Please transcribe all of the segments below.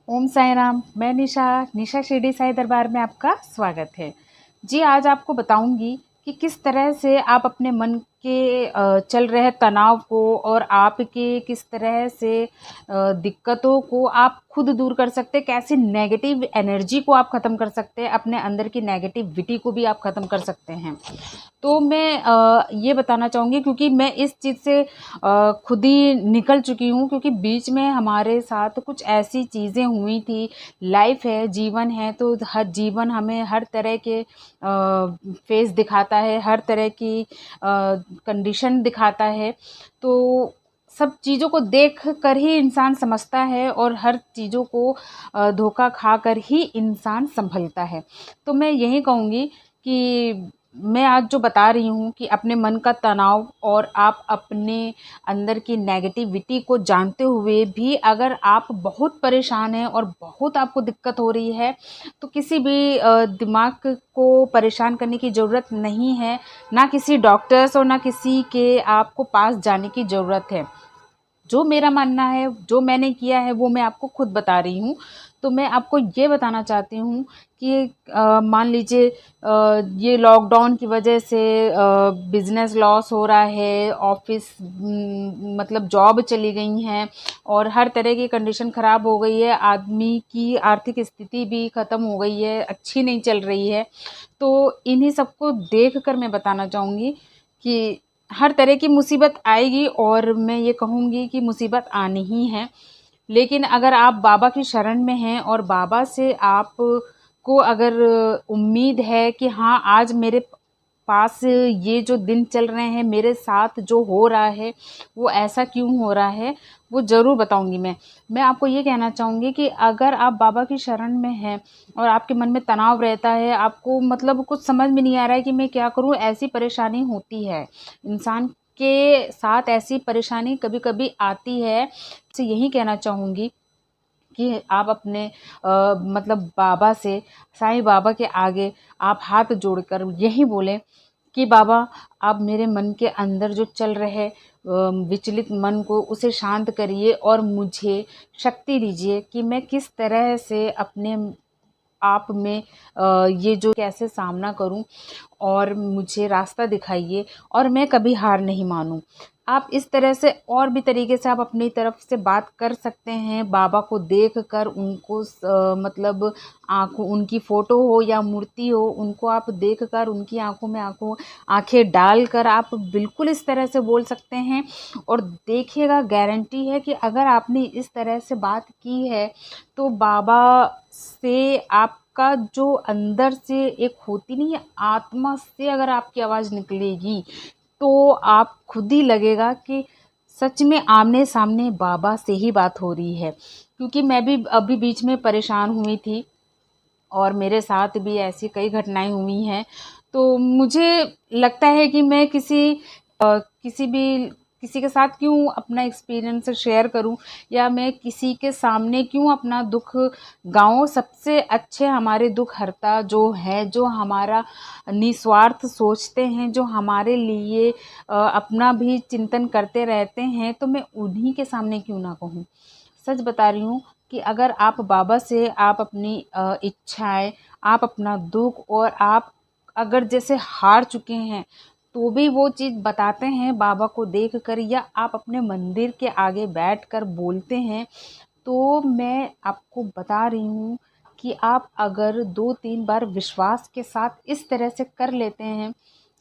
ओम साई राम। मैं निशा शिरडी साई दरबार में आपका स्वागत है। जी, आज आपको बताऊंगी कि किस तरह से आप अपने मन के चल रहे तनाव को और आपके किस तरह से दिक्कतों को आप खुद दूर कर सकते हैं, कैसे नेगेटिव एनर्जी को आप ख़त्म कर सकते हैं, अपने अंदर की नेगेटिविटी को भी आप ख़त्म कर सकते हैं। तो मैं ये बताना चाहूँगी क्योंकि मैं इस चीज़ से खुद ही निकल चुकी हूँ, क्योंकि बीच में हमारे साथ कुछ ऐसी चीज़ें हुई थी। लाइफ है, जीवन है, तो हर जीवन हमें हर तरह के फेस दिखाता है, हर तरह की कंडीशन दिखाता है। तो सब चीज़ों को देख कर ही इंसान समझता है और हर चीज़ों को धोखा खा कर ही इंसान संभलता है। तो मैं यही कहूँगी कि मैं आज जो बता रही हूँ कि अपने मन का तनाव और आप अपने अंदर की नेगेटिविटी को जानते हुए भी अगर आप बहुत परेशान हैं और बहुत आपको दिक्कत हो रही है, तो किसी भी दिमाग को परेशान करने की ज़रूरत नहीं है, ना किसी डॉक्टर्स और ना किसी के आपको पास जाने की ज़रूरत है। जो मेरा मानना है, जो मैंने किया है, वो मैं आपको खुद बता रही हूँ। तो मैं आपको ये बताना चाहती हूँ कि मान लीजिए ये लॉकडाउन की वजह से बिज़नेस लॉस हो रहा है, ऑफ़िस मतलब जॉब चली गई हैं और हर तरह की कंडीशन ख़राब हो गई है, आदमी की आर्थिक स्थिति भी ख़त्म हो गई है, अच्छी नहीं चल रही है। तो इन्हीं सबको देख कर मैं बताना चाहूँगी कि हर तरह की मुसीबत आएगी और मैं ये कहूँगी कि मुसीबत आनी ही है। लेकिन अगर आप बाबा की शरण में हैं और बाबा से आपको अगर उम्मीद है कि हाँ, आज मेरे पास ये जो दिन चल रहे हैं, मेरे साथ जो हो रहा है, वो ऐसा क्यों हो रहा है, वो ज़रूर बताऊँगी मैं। मैं आपको ये कहना चाहूँगी कि अगर आप बाबा की शरण में हैं और आपके मन में तनाव रहता है, आपको मतलब कुछ समझ में नहीं आ रहा है कि मैं क्या करूँ, ऐसी परेशानी होती है। इंसान के साथ ऐसी परेशानी कभी-कभी आती है। तो यही कहना चाहूँगी कि आप अपने मतलब बाबा से, साईं बाबा के आगे आप हाथ जोड़कर यही बोलें कि बाबा, आप मेरे मन के अंदर जो चल रहे विचलित मन को उसे शांत करिए और मुझे शक्ति दीजिए कि मैं किस तरह से अपने आप में ये जो कैसे सामना करूं और मुझे रास्ता दिखाइए और मैं कभी हार नहीं मानूं। आप इस तरह से और भी तरीके से आप अपनी तरफ से बात कर सकते हैं। बाबा को देखकर उनको मतलब आँखों उनकी फ़ोटो हो या मूर्ति हो, उनको आप देखकर उनकी आँखों में आँखें डालकर आप बिल्कुल इस तरह से बोल सकते हैं। और देखिएगा, गारंटी है कि अगर आपने इस तरह से बात की है, तो बाबा से आपका जो अंदर से एक होती नहीं है आत्मा से अगर आपकी आवाज़ निकलेगी, तो आप खुद ही लगेगा कि सच में आमने सामने बाबा से ही बात हो रही है। क्योंकि मैं भी अभी बीच में परेशान हुई थी और मेरे साथ भी ऐसी कई घटनाएं हुई हैं। तो मुझे लगता है कि मैं किसी के साथ क्यों अपना एक्सपीरियंस शेयर करूं, या मैं किसी के सामने क्यों अपना दुख गाऊं। सबसे अच्छे हमारे दुख हरता जो है, जो हमारा निस्वार्थ सोचते हैं, जो हमारे लिए अपना भी चिंतन करते रहते हैं, तो मैं उन्हीं के सामने क्यों ना कहूं। सच बता रही हूँ कि अगर आप बाबा से आप अपनी इच्छाएं, आप अपना दुख और आप अगर जैसे हार चुके हैं, तो भी वो चीज़ बताते हैं बाबा को देख कर, या आप अपने मंदिर के आगे बैठकर बोलते हैं, तो मैं आपको बता रही हूँ कि आप अगर 2-3 बार विश्वास के साथ इस तरह से कर लेते हैं,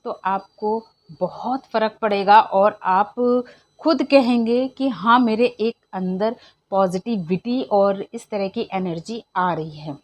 तो आपको बहुत फ़र्क पड़ेगा और आप खुद कहेंगे कि हाँ, मेरे एक अंदर पॉजिटिविटी और इस तरह की एनर्जी आ रही है।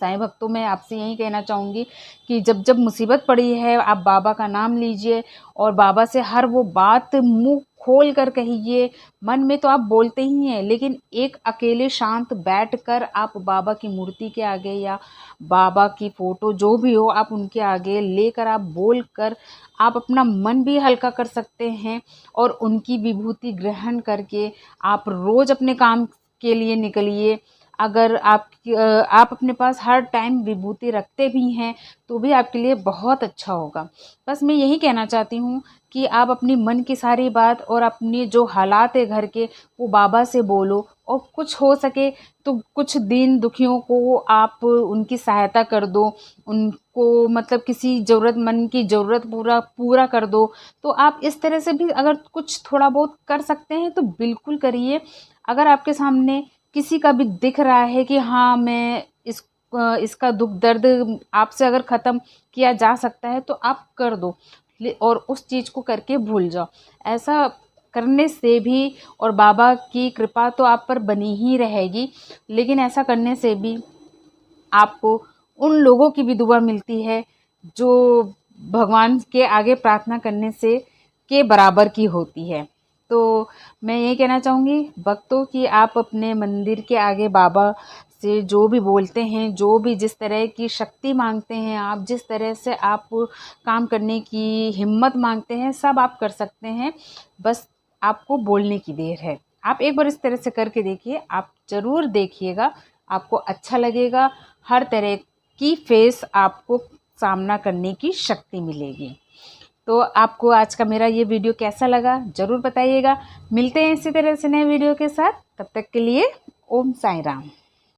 साईं भक्तों, मैं आपसे यही कहना चाहूँगी कि जब जब मुसीबत पड़ी है, आप बाबा का नाम लीजिए और बाबा से हर वो बात मुँह खोल कर कहिए। मन में तो आप बोलते ही हैं, लेकिन एक अकेले शांत बैठकर आप बाबा की मूर्ति के आगे या बाबा की फ़ोटो जो भी हो, आप उनके आगे लेकर आप बोल कर आप अपना मन भी हल्का कर सकते हैं और उनकी विभूति ग्रहण करके आप रोज़ अपने काम के लिए निकलिए। अगर आप अपने पास हर टाइम विभूति रखते भी हैं तो भी आपके लिए बहुत अच्छा होगा। बस मैं यही कहना चाहती हूँ कि आप अपनी मन की सारी बात और अपनी जो हालात है घर के, वो बाबा से बोलो, और कुछ हो सके तो कुछ दीन दुखियों को आप उनकी सहायता कर दो, उनको मतलब किसी ज़रूरतमंद की ज़रूरत पूरा कर दो। तो आप इस तरह से भी अगर कुछ थोड़ा बहुत कर सकते हैं तो बिल्कुल करिए। अगर आपके सामने किसी का भी दिख रहा है कि हाँ, मैं इसका दुख दर्द आपसे अगर ख़त्म किया जा सकता है तो आप कर दो, और उस चीज़ को करके भूल जाओ। ऐसा करने से भी, और बाबा की कृपा तो आप पर बनी ही रहेगी, लेकिन ऐसा करने से भी आपको उन लोगों की भी दुआ मिलती है जो भगवान के आगे प्रार्थना करने से के बराबर की होती है। तो मैं ये कहना चाहूँगी भक्तों कि आप अपने मंदिर के आगे बाबा से जो भी बोलते हैं, जो भी जिस तरह की शक्ति मांगते हैं, आप जिस तरह से आप काम करने की हिम्मत मांगते हैं, सब आप कर सकते हैं। बस आपको बोलने की देर है। आप एक बार इस तरह से करके देखिए, आप ज़रूर देखिएगा, आपको अच्छा लगेगा। हर तरह की फेस आपको सामना करने की शक्ति मिलेगी। तो आपको आज का मेरा ये वीडियो कैसा लगा ज़रूर बताइएगा। मिलते हैं इसी तरह से नए वीडियो के साथ, तब तक के लिए ओम साईं राम।